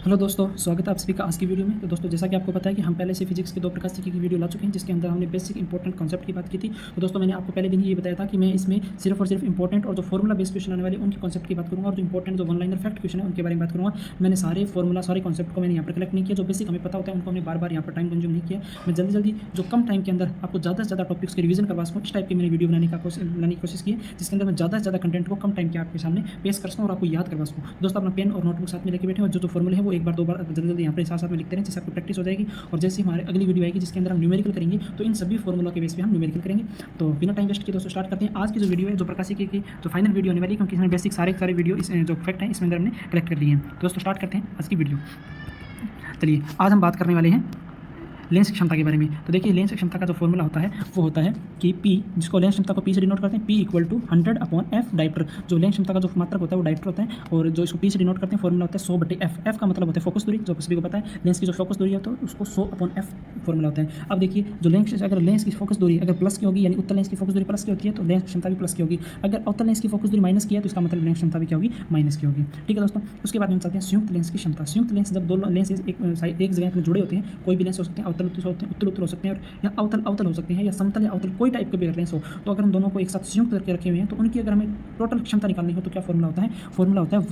Hello दोस्तों, स्वागत है आप सभी का आज की वीडियो में। तो दोस्तों, जैसा कि आपको पता है कि हम पहले से फिजिक्स के 2 प्रकार की वीडियो ला चुके हैं, जिसके अंदर हमने बेसिक इंपॉर्टेंट कॉन्सेप्ट की बात की थी। तो दोस्तों, मैंने आपको पहले दिन ही ये बताया था कि मैं इसमें सिर्फ और सिर्फ इंपॉर्टेंट और जो फॉर्मुला बेस्ड क्वेश्चन आने वाले उनके कॉन्सेप्ट की बात करूँगा, और जो इंपॉर्टेंट जो वन लाइनर फैक्ट क्वेश्चन है उनके बारे में बात करूँगा। मैंने सारे फॉर्मुला सारे कॉन्सेप्ट को मैंने यहाँ पर कलेक्ट नहीं किया। जो बेसिक हमें पता होता है उनको हमने बार बार यहाँ पर टाइम कंज्यूम नहीं किया। मैं जल्दी जल्दी जो कम टाइम के अंदर आपको ज़्यादा से ज़्यादा टॉपिक्स के रिवीजन करवा सकूँ, इस टाइप की मैंने वीडियो लाने की कोशिश की है, जिसके अंदर मैं ज़्यादा से ज़्यादा कंटेंट को कम टाइम के आपके सामने पेश कर सकूँ और आपको याद करवा सकूँ। दोस्तों, अपना पेन और नोटबुक साथ में लेके बैठे और जो फॉर्मुले हैं वो एक बार दो बार जल्दी जल्दी यहाँ पर साथ में लिखते रहें, जिससे आपको प्रैक्टिस हो जाएगी। और जैसे हमारे अगली वीडियो आएगी जिसके अंदर हम न्यूमेरिकल करेंगे, तो इन सभी फॉर्मुला के बेस पे हम न्यूमेरिकल करेंगे। तो बिना टाइम वेस्ट किए दोस्तों स्टार्ट करते हैं। आज की जो वीडियो है, जो प्रकाशिकी की जो फाइनल वीडियो होने वाली है, क्योंकि इसमें बेसिक सारे वीडियो इस जो फैक्ट हैं इसमें अंदर हमने कलेक्ट कर लिए हैं। दोस्तों स्टार्ट करते हैं आज की वीडियो। चलिए, आज हम बात करने वाले हैं लेंस क्षमता के बारे में। तो देखिए, लेंस क्षमता का जो फॉर्मूला होता है वो होता है कि P, जिसको लेंस क्षमता को P से डिनोट करते हैं, P equal to 100/F dioptre. जो लेंस क्षमता का जो मात्रक होता है वो डायप्टर होता है, और जो इसको P से डिनोट करते हैं फॉर्मूला होता है 100/F। F का मतलब होता है फोकस दूरी, जो सभी को पता है लेंस की जो फोकस दूरी होता है उसको 100/F फॉर्मूला होता है। अब देखिए, जो लेंस अगर लेंस की फोकस दूरी अगर प्लस की होगी, यानी उत्तल लेंस की फोकस दूरी प्लस की होती है, तो लेंस क्षमता भी प्लस की होगी। अगर अवतल लेंस की फोकस दूरी माइनस की है, तो इसका मतलब लेंस क्षमता भी क्या होगी, माइनस की होगी। ठीक है दोस्तों, उसके बाद हम चलते हैं संयुक्त लेंस की क्षमता। संयुक्त लेंस, जब दो लेंस एक जगह पर जुड़े होते हैं, कोई भी लेंस हो सकते हैं, अवतल उत्तल हो सकते हैं, या अवतल हो सकते हैं, या समतल या अवतल कोई टाइप के भी लेंस हो, तो अगर हम दोनों को एक साथ संयुक्त करके रखे हुए हैं, तो उनकी अगर हमें टोटल क्षमता निकालनी हो तो क्या फॉर्मूला होता है? फॉर्मूला होता है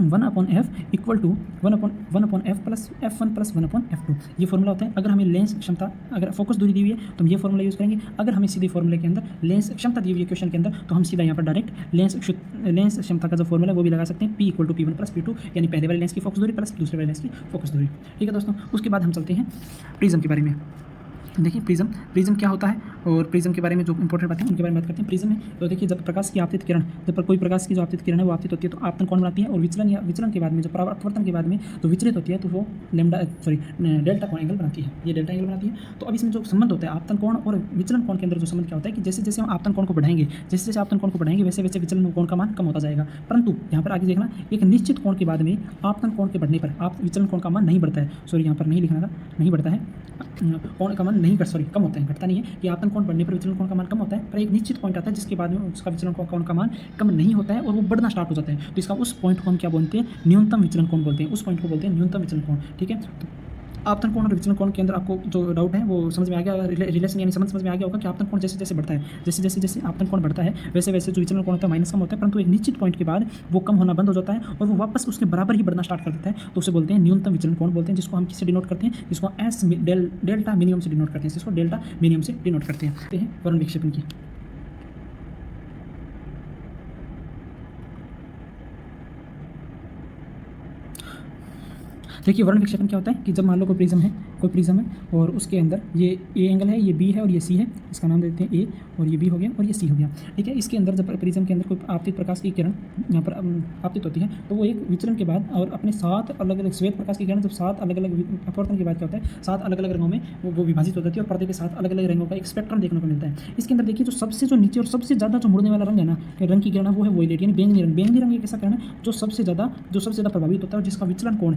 1/F equal to 1/F plus F1 plus 1/F2। ये फॉर्मूला होता है। अगर हमें लेंस क्षमता, अगर फोकस दूरी दी हुई है तो हम ये फॉर्मूला यूज़ करेंगे। अगर हमें सीधे फॉर्मूले के अंदर लेंस क्षमता दी हुई है क्वेश्चन के अंदर, तो हम सीधा यहाँ पर डायरेक्ट लेंस क्षमता का जो फॉर्मूला है वो भी लगा सकते हैं, P equal to P1 plus P2, यानी पहले वाले लेंस की फोकस दूरी प्लस दूसरे वाले लेंस की फोकस दूरी। ठीक है दोस्तों, उसके बाद हम चलते हैं प्रिज्म के बारे में। देखिए, प्रिज्म क्या होता है, और प्रिज्म के बारे में जो इंपॉर्टेंट बातें हैं उनके बारे में बात करते हैं। प्रिज्म में तो देखिए, जब प्रकाश की आपतित किरण, जब कोई प्रकाश की जो आपतित किरण है वो आपतित होती है तो आपतन कोण बनाती है, और विचलन के बाद में, जो परावर्तन के बाद में जो विचलित होती है तो वो डेल्टा कोण एंगल बनाती है। ये डेल्टा एंगल बनाती है। तो अब इसमें जो संबंध होता है आपतन कोण और विचलन कोण के अंदर, जो संबंध क्या होता है कि जैसे जैसे हम आपतन कोण को बढ़ाएंगे, वैसे वैसे विचलन कोण का मान कम होता जाएगा। परंतु यहाँ पर आगे देखना, एक निश्चित कोण के बाद में आपतन कोण के बढ़ने पर आप विचलन कोण का मान नहीं बढ़ता है। सॉरी, यहाँ पर नहीं लिखना था, नहीं बढ़ता है, कोण का मान नहीं कम होता है, घटता नहीं है। कि आपतन कोण बढ़ने पर विचलन कोण का मान कम होता है, पर एक निश्चित पॉइंट आता है जिसके बाद में उसका विचलन कोण का मान कम नहीं होता है और वो बढ़ना स्टार्ट हो जाता है। तो इसका उस पॉइंट को हम क्या बोलते हैं? न्यूनतम विचलन कोण बोलते हैं। उस पॉइंट को बोलते हैं न्यूनतम विचलन कोण। ठीक है, तो आपतन कोण और विचलन कोण के अंदर आपको जो डाउट है वो समझ में आ गया, रिलेशन यानी समझ में आ गया होगा कि आपतन कोण जैसे जैसे बढ़ता है, जैसे आपतन कोण बढ़ता है वैसे वैसे जो विचलन कोण होता है माइनस कम होता है, परंतु एक निश्चित पॉइंट के बाद वो कम होना बंद हो जाता है और वो वापस उसके बराबर ही बढ़ना स्टार्ट कर देता है। तो उसे बोलते हैं न्यूनतम विचलन कोण बोलते हैं, जिसको हम किससे डिनोट करते हैं? जिसको डेल्टा मिनिमम से डिनोट करते हैं, जिसको डेल्टा मिनिमम से डिनोट करते हैं वर्ण विक्षेपण की। देखिए, वर्ण विक्षेपण क्या होता है कि जब मान लो कोई प्रिज्म है और उसके अंदर ये ए एंगल है, ये बी है और ये सी है, इसका नाम देते हैं ए, और ये बी हो गया और ये सी हो गया। ठीक है, इसके अंदर जब प्रिज्म के अंदर कोई आपतित प्रकाश की किरण यहाँ पर आपतित होती है, तो वो एक विचलन के बाद और अपने 7 अलग अलग श्वेत प्रकाश की किरण जब 7 अलग अलग अपवर्तन के बाद क्या होता है, 7 अलग अलग रंगों में वो विभाजित हो जाती है और पर्दे के 7 अलग अलग रंगों का एक स्पेक्ट्रम देखने को मिलता है। इसके अंदर देखिए, जो सबसे जो नीचे और सबसे ज़्यादा जो मुड़ने वाला रंग है ना, रंग की किरण है, वो है वोयलेट यानी बैंगनी रंग। बैंगनी रंग एक ऐसा किरण है जो सबसे ज़्यादा प्रभावित होता है, और जिसका विचलन कोण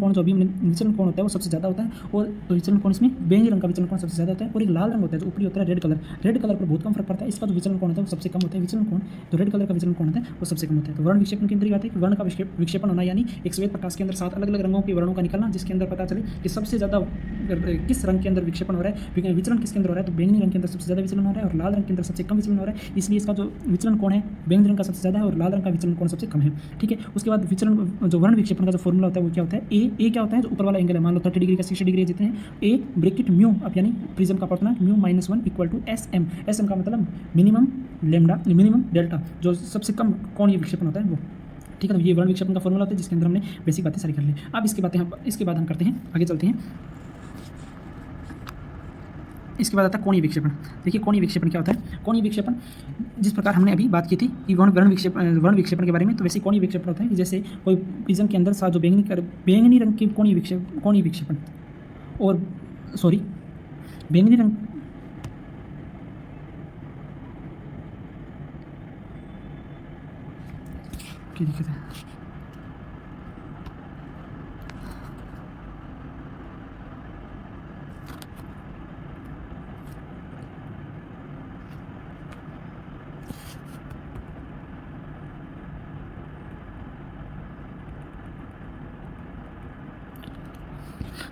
जो अभी विचलन कोण होता है वो सबसे ज़्यादा होता है, और तो विचलन कोण इसमें बैंगनी रंग का विचलन कोण सबसे ज़्यादा होता है। और एक लाल रंग होता है जो ऊपरी होता है रेड कलर पर बहुत कम फर्क पड़ता है, इसका जो विचलन कोण होता है वो सबसे कम होता है। विचलन कोण जो रेड कलर का विचलन कोण होता है वो सबसे कम होता है। तो वर्ण विक्षेपण की अंदर बात है कि वर्ण का विक्षेपण होना, यानी एक श्वेत प्रकाश के अंदर 7 अलग अलग रंगों के वर्णों का निकलना, जिसके अंदर पता चले कि सबसे ज़्यादा किस रंग के अंदर विक्षेपण हो रहा है, विचलन किसके अंदर हो रहा है, तो बैंगनी रंग के अंदर सबसे ज़्यादा विचलन हो रहा है और लाल रंग के अंदर सबसे कम विचलन हो रहा है। इसलिए इसका जो विचलन कोण है बैंगनी रंग का सबसे ज़्यादा है और लाल रंग का विचलन कोण सबसे कम है। ठीक है, उसके बाद जो वर्ण विक्षेपण का जो फॉर्मूला होता है वो क्या होता है? ए क्या होता है? जो ऊपर वाला एंगल है, मान लो 30 डिग्री का 60 डिग्री जितने हैं, ए ब्रैकेट म्यू, अब यानी प्रिज्म का अपवर्तनांक म्यू -1 इक्वल टू एसएम का मतलब मिनिमम डेल्टा, जो सबसे कम कोणीय विक्षेपण होता है वो। ठीक है, तो ये वर्ण विक्षेपण का फॉर्मूला होता है, जिसके अंदर हमने बेसिक बातें सारी कर ली। अब इसके बाद हम करते हैं, आगे चलते हैं। इसके बाद आता है कोणीय विक्षेपण। देखिए, कोणीय विक्षेपण क्या होता है? कोणीय विक्षेपण जिस प्रकार हमने अभी बात की थी कि वर्ण विक्षेपण के बारे में, तो वैसे कोणीय विक्षेपण होता है कि जैसे कोई प्रिज्म के अंदर सा जो बैंगनी रंग के कोणीय विक्षेपण और बैंगनी रंग की दिक्कत है।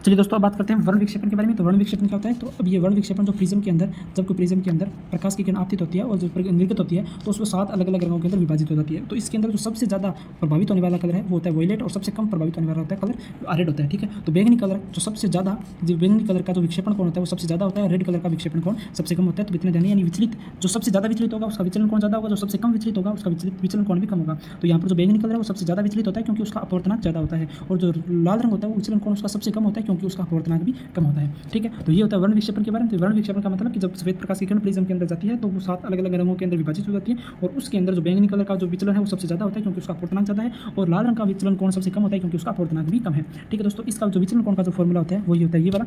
चलिए दोस्तों, अब बात करते हैं वर्ण विक्षेपण के बारे में। तो वर्ण विक्षेपण क्या होता है? तो अब ये वर्ण विक्षेपण जो प्रिज्म के अंदर, जब कोई प्रिज्म के अंदर प्रकाश की किरण आपतित होती है और जो निर्गत होती है तो उसको 7 अलग अलग रंगों के अंदर विभाजित हो जाती है। तो इसके अंदर जो सबसे ज़्यादा प्रभावित होने वाला कलर है वो होता है वॉयलेट, और सबसे कम प्रभावित होने वाला होता है कलर रेड होता है। ठीक है, तो बैंगनी कलर जो सबसे ज़्यादा, जो बैंगनी कलर का जो विक्षेपण कोण होता है वो सबसे ज़्यादा होता है, रेड कलर का विक्षेपण कोण सबसे कम होता है। तो इतने ध्यान, यानी विचलित, जो सबसे ज़्यादा विचलित होगा उसका विचलन कोण ज़्यादा होगा, जो सबसे कम विचलित होगा उसका विचलन कोण भी कम होगा। तो यहाँ पर जो बैंगनी कलर है वो सबसे ज़्यादा विचलित होता है क्योंकि उसका अपवर्तनांक ज़्यादा होता है, और जो लाल रंग होता है वो विचलन कोण उसका सबसे कम होता है क्योंकि उसका अपवर्तनांक भी कम होता है। ठीक है, तो ये होता है वर्ण विक्षेपण के बारे में। तो वर्ण विक्षेपण का मतलब कि जब सफेद प्रकाश की किरण प्रिज्म के अंदर जाती है तो वो 7 अलग अलग रंगों के अंदर विभाजित हो जाती है, और उसके अंदर जो बैंगनी कलर का जो विचलन है वो सबसे ज़्यादा होता है क्योंकि उसका अपवर्तनांक ज़्यादा है, और लाल रंग का विचलन कोण सबसे कम होता है क्योंकि उसका अपवर्तनांक भी कम है। ठीक है दोस्तों, इसका जो विचलन कोण का जो फॉर्मूला होता है वही होता है ये वाला,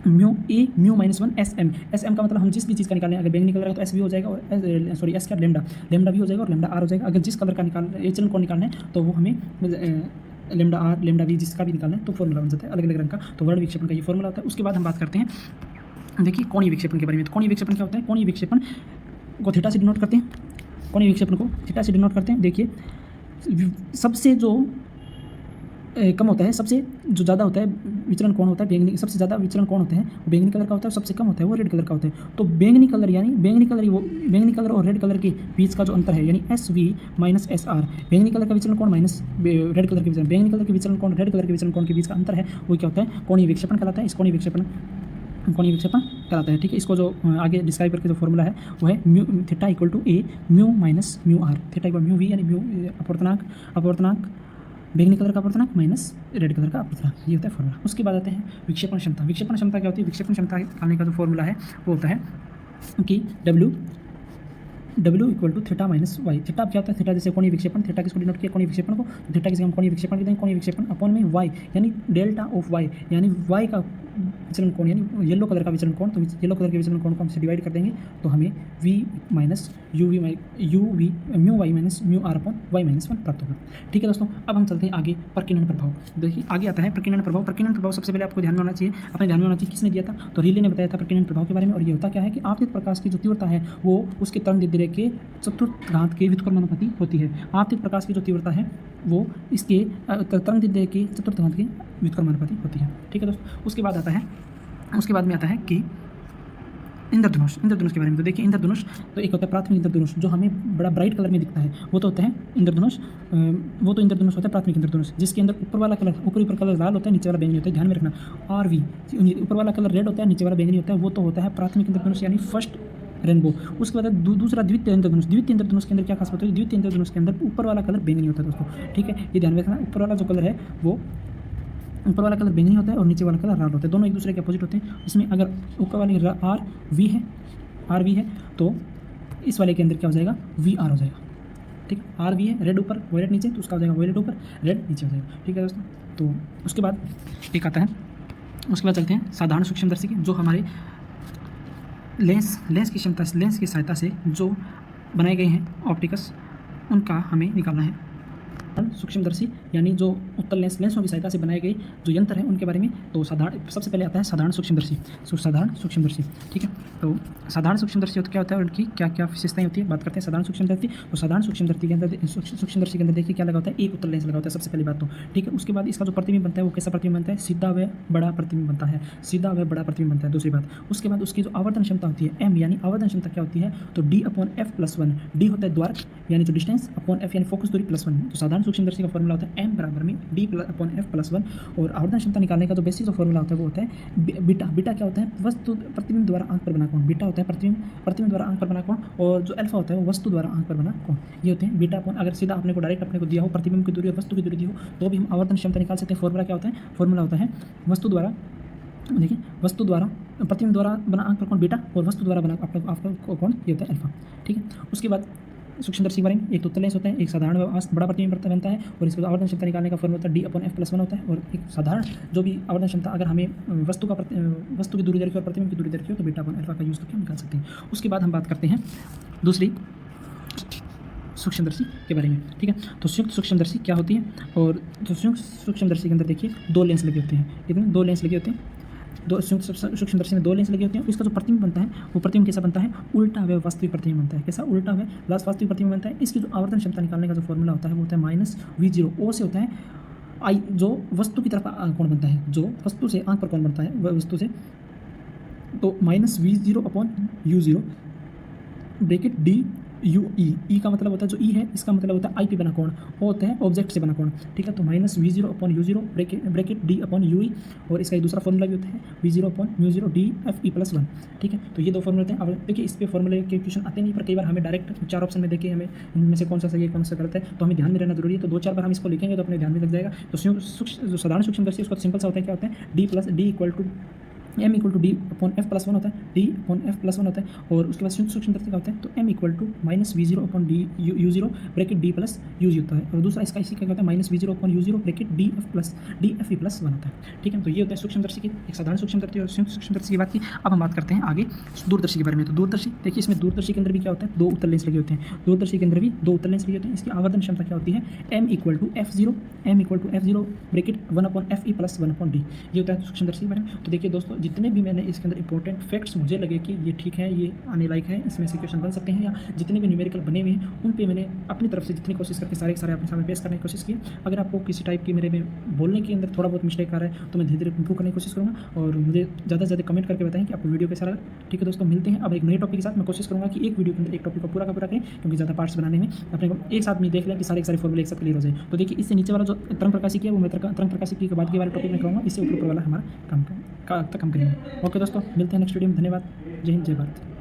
mu A mu -1 S M. S M का मतलब हम जिस भी चीज़ का निकालें, अगर बैंगनी कलर है तो एस भी हो जाएगा, और सॉरी एस का लेमडा भी हो जाएगा और लेमडा आर हो जाएगा। अगर जिस कलर का विचलन कोण निकालना है तो वो हमें लेमडा आर लेमडा वी जिसका भी निकालना है तो फॉर्मूला बन जाता है अलग अलग रंग का। तो वर्ण विक्षेपण का ये फॉर्मूला होता है। उसके बाद हम बात करते हैं, देखिए, कोणीय विक्षेपण के बारे में। तो कोणीय विक्षेपण क्या होता है? कोणीय विक्षेपण को थीटा से डिनोट करते हैं। कोणीय विक्षेपण को थीटा से डिनोट करते हैं। देखिए, सबसे जो कम होता है, सबसे जो ज़्यादा होता है विचलन कोण होता है बैंगनी, सबसे ज़्यादा विचलन कोण होते हैं वो बैंगनी कलर का होता है, सबसे कम होता है वो रेड कलर का होता है। तो बैंगनी कलर यानी बैंगनी कलर और रेड कलर के बीच का जो अंतर है यानी S V minus S R, बैंगनी कलर का विचलन कोण माइनस रेड कलर के विचलन, बैंगनी कलर के विचलन कोण रेड कलर के विचलन कोण के बीच का अंतर है वो क्या होता है? कोणीय विक्षेपण कहलाता है। इस कोणीय विक्षेपण कहलाता है। ठीक है, इसको जो आगे डिस्क्राइब करके जो फॉर्मूला है वो है mu theta equal to A mu minus mu R, theta equal mu V यानी म्यू अपवर्तनांक बैंगनी कलर का अपवर्तनांक माइनस रेड कलर का अपवर्तनांक, ये होता है फॉर्मूला। उसके बाद आते हैं विक्षेपण क्षमता। विक्षेपण क्षमता क्या होती है? विक्षेपण क्षमता निकालने का जो फॉर्मूला है वो होता है कि W equal to theta minus Y. Theta क्या होता है? थीटा जैसे कोणीय विक्षेपण, थीटा किसको डिनोट किया? कोणीय विक्षेपण को। थीटा किसी हम कोणीय विक्षेपण कहते हैं, कोणीय विक्षेपण अपॉन में वाई यानी डेल्टा ऑफ वाई, यानी वाई का विचलन कोण यानी येलो कलर का विचलन कोण। तो येलो कलर के विचलन कोण को हम डिवाइड कर देंगे तो हमें v minus mu Y minus mu R upon Y minus 1 प्राप्त होगा। ठीक है दोस्तों, अब हम चलते हैं आगे प्रकीर्णन प्रभाव। देखिए, आगे आता है प्रकीर्णन प्रभाव। प्रकीर्णन प्रभाव सबसे पहले आपको ध्यान में होना चाहिए, अपने ध्यान में होना चाहिए किसने दिया था? तो रीले ने बताया था प्रकीर्णन प्रभाव के बारे में। और ये होता क्या है कि आपतित प्रकाश की जो तीव्रता है वो उसके तरंगदैर्ध्य के चतुर्थ घात के व्युत्क्रमानुपाती होती है। आपतित प्रकाश की जो तीव्रता है वो इसके तरंगदैर्ध्य के चतुर्थ घात के व्युत्क्रमानुपाती होती है। ठीक है दोस्तों, उसके बाद में आता है कि इंद्रधनुष के बारे में। तो देखिए, इंद्रधनुष तो एक होता है प्राथमिक इंद्रधनुष जो हमें बड़ा ब्राइट कलर में दिखता है, वो तो होता है इंद्रधनुष। वो तो इंद्रधनुष होता है प्राथमिक इंद्रधनुष जिसके अंदर ऊपर कलर लाल होता है, नीचे वाला बैंगनी होता है। ध्यान में रखना, आर वी, ऊपर वाला कलर रेड होता है, नीचे वाला बैंगनी होता है, वो तो होता है प्राथमिक इंद्रधनुष यानी फर्स्ट रेनबो। उसके बाद दूसरा द्वितीय इंद्रधनुष। द्वितीय इंद्रधनुष के अंदर क्या खास बात होती है? द्वितीय इंद्रधनुष के अंदर ऊपर वाला कलर बैंगनी होता है दोस्तों। ठीक है, ये ध्यान में रखना, ऊपर वाला जो कलर है वो ऊपर वाला कलर बैंगनी होता है और नीचे वाला कलर लाल होता है, दोनों एक दूसरे के अपोजिट होते हैं। इसमें अगर ऊपर वाली आर वी है तो इस वाले के अंदर क्या हो जाएगा? वी आर हो जाएगा। ठीक है, आर वी है, रेड ऊपर वॉयलेट नीचे, तो उसका हो जाएगा वॉयलेट ऊपर रेड नीचे हो जाएगा। ठीक है दोस्तों, तो उसके बाद एक आता है, उसके बाद चलते हैं साधारण सूक्ष्मदर्शी की, जो हमारे लेंस की सहायता से जो बनाए गए हैं ऑप्टिकस, उनका हमें निकालना है। सूक्ष्मदर्शी यानी जो उत्तल लेंसों की सहायता से बनाए गए जो यंत्र हैं उनके बारे में। तो सबसे पहले आता है साधारण सूक्ष्मदर्शी। ठीक है, तो साधारण सूक्ष्मदर्शी क्या होता है और उनकी क्या क्या विशेषताएं होती है, बात करते हैं साधारण सूक्ष्मदर्शी। तो साधारण सूक्ष्मदर्शी के अंदर देखिए क्या लगा होता है? एक उत्तल लेंस लगा होता है सबसे पहली बात तो। ठीक है, उसके बाद इसका जो प्रतिबिंब बनता है वो कैसा प्रतिबिंब बनता है? सीधा व बड़ा प्रतिबिंब बनता है। दूसरी बात, उसके बाद उसकी जो आवर्धन क्षमता होती है m, यानी आवर्धन क्षमता क्या होती है? तो d/f+1। d होता है द्वारक यानी जो डिस्टेंस, अपॉन f यानी फोकस दूरी +1। तो साधारण सूक्ष्मदर्शी का फॉर्मूला होता है m बराबर में d/f+1। और आवर्धन क्षमता निकालने का जो बेसिक जो फॉर्मूला होता है वो होता है बीटा क्या होता है? वस्तु प्रतिबिंब द्वारा आंख पर बना कोण। बीटा होता है प्रतिबिंब द्वारा आंख पर बना कोण, और जो अल्फा होता है वो वस्तु द्वारा आंख पर बना कोण। ये होते हैं बीटा अपॉन, अगर सीधा अपने को दिया हो प्रतिबिंब की दूरी और वस्तु की दूरी दी हो तो भी हम आवर्धन क्षमता निकाल सकते हैं। फॉर्मूला क्या होता है? फॉर्मूला होता है वस्तु द्वारा प्रतिबिंब द्वारा बना आंख पर कोण बीटा, और वस्तु द्वारा बना आपका कोण ये होता है अल्फा। ठीक है, उसके बाद सूक्ष्मदर्शी के बारे में, एक तो उत्तल लेंस होता है, एक साधारण बड़ा प्रतिबिंब बनता है, और इसको आवर्धन क्षमता निकालने का फॉर्मूला होता है d/f+1 होता है। और एक साधारण जो भी आवर्धन क्षमता अगर हमें वस्तु की दूरी दरकी और प्रतिबिंब की दूरी दरकी हो तो बीटा/अल्फा का यूज़ करके हम निकाल सकते हैं। उसके बाद हम बात करते हैं दूसरी सूक्ष्मदर्शी के बारे में। ठीक है, तो संयुक्त सूक्ष्मदर्शी क्या होती है? और तो संयुक्त सूक्ष्मदर्शी के अंदर देखिए 2 लेंस लगे होते हैं। कितने? 2 लेंस लगे होते हैं। दो संयुक्त सूक्ष्मदर्शी में 2 लेंस लगे होते हैं। इसका जो प्रतिबिंब बनता है वो प्रतिबिंब कैसा बनता है? उल्टा व वास्तविक प्रतिबिंब बनता है। कैसा? उल्टा व वास्तविक प्रतिबिंब बनता है। इसकी जो आवर्धन क्षमता निकालने का जो फॉर्मूला होता है वो होता है -v0। ओ से होता है आई जो वस्तु की तरफ कोण बनता है, जो वस्तु से आंख पर कोण बनता है, वह वस्तु से, तो minus V0 upon U0 bracket D you ई का मतलब होता है जो ई है, इसका मतलब होता है आई पे बना कोण, वो होते हैं ऑब्जेक्ट से बना कोण, ठीक है। तो minus V0 upon U0 bracket D upon you ई, और इसका एक दूसरा फॉर्मूला भी होता है V0 upon U0 D F E plus 1, ठीक है। तो ये दो फॉर्मूले होते हैं। अब देखिए इस पे फॉर्मूले के क्वेश्चन आते नहीं, पर कई बार हमें डायरेक्ट 4 ऑप्शन में देखिए हमें इनमें से कौन सा सही है कौन सा गलत है, तो हमें ध्यान में रहना जरूरी है। तो 2-4 बार हम इसको लिखेंगे तो अपने ध्यान में लग जाएगा। तो जो साधारण सूक्ष्मदर्शी उसका सिंपल सा होता है, क्या होता है, D equal to m equal to D upon F plus 1 होता है, डी अपॉन एफ प्लस 1 होता है। और उसके बाद सूक्ष्मदर्शी का होता है तो m equal to minus V0 upon D U0 bracket D plus U होता है। और दूसरा इसका इसी का होता है minus V0 upon U0 bracket D F E plus 1 होता है, ठीक है। तो ये होता है सूक्ष्मदर्शी की, एक साधारण सूक्ष्मदर्शी और सूक्ष्मदर्शी की बात की। अब हम बात करते हैं आगे दूरदर्शी के बारे में। तो दूरदर्शी देखिए, इसमें दूरदर्शी के अंदर भी क्या होता है, 2 उत्तल लेंस लगे होते हैं। दूरदर्शी के अंदर भी 2 उत्तल लेंस लगे होते हैं। इसकी आवर्धन क्षमता क्या होती है, m equal to f0 bracket 1 upon F E plus 1 upon D, ये होता है सूक्ष्मदर्शी के बारे में। तो देखिए दोस्तों, जितने भी मैंने इसके अंदर इंपॉर्टेंट फैक्ट्स मुझे लगे कि ये ठीक है, ये आने लायक है, इसमें से क्वेश्चन बन सकते हैं, या जितने भी न्यूमेरिकल बने हुए हैं उन पे मैंने अपनी तरफ से जितनी कोशिश करके सारे के सारे अपने सामने पेश करने की कोशिश की। अगर आपको किसी टाइप की मेरे में बोलने के अंदर थोड़ा बहुत मिस्टेक आ रहा है तो मैं धीरे धीरे इंप्रूव करने की कोशिश करूँगा, और मुझे ज़्यादा से ज़्यादा कमेंट करके बताएं कि आपको वीडियो कैसा लगा, ठीक है दोस्तों। मिलते हैं अब एक नए टॉपिक के साथ। मैं कोशिश करूँगा कि एक वीडियो के अंदर एक टॉपिक को पूरा का पूरा करें, क्योंकि ज़्यादा पार्ट्स बनाने में अपने को एक साथ में देख लें कि सारे के सारे फॉर्मूले एक साथ क्लियर हो जाए। तो देखिए, इससे नीचे वाला जो तरंग प्रकाशिकी है वो मैं तरंग प्रकाशिकी के बाद के वाले टॉपिक में कहूँगा, इससे ऊपर वाला हमारा काम तक हम करेंगे। ओके दोस्तों, मिलते हैं नेक्स्ट वीडियो में। धन्यवाद। जय हिंद, जय भारत।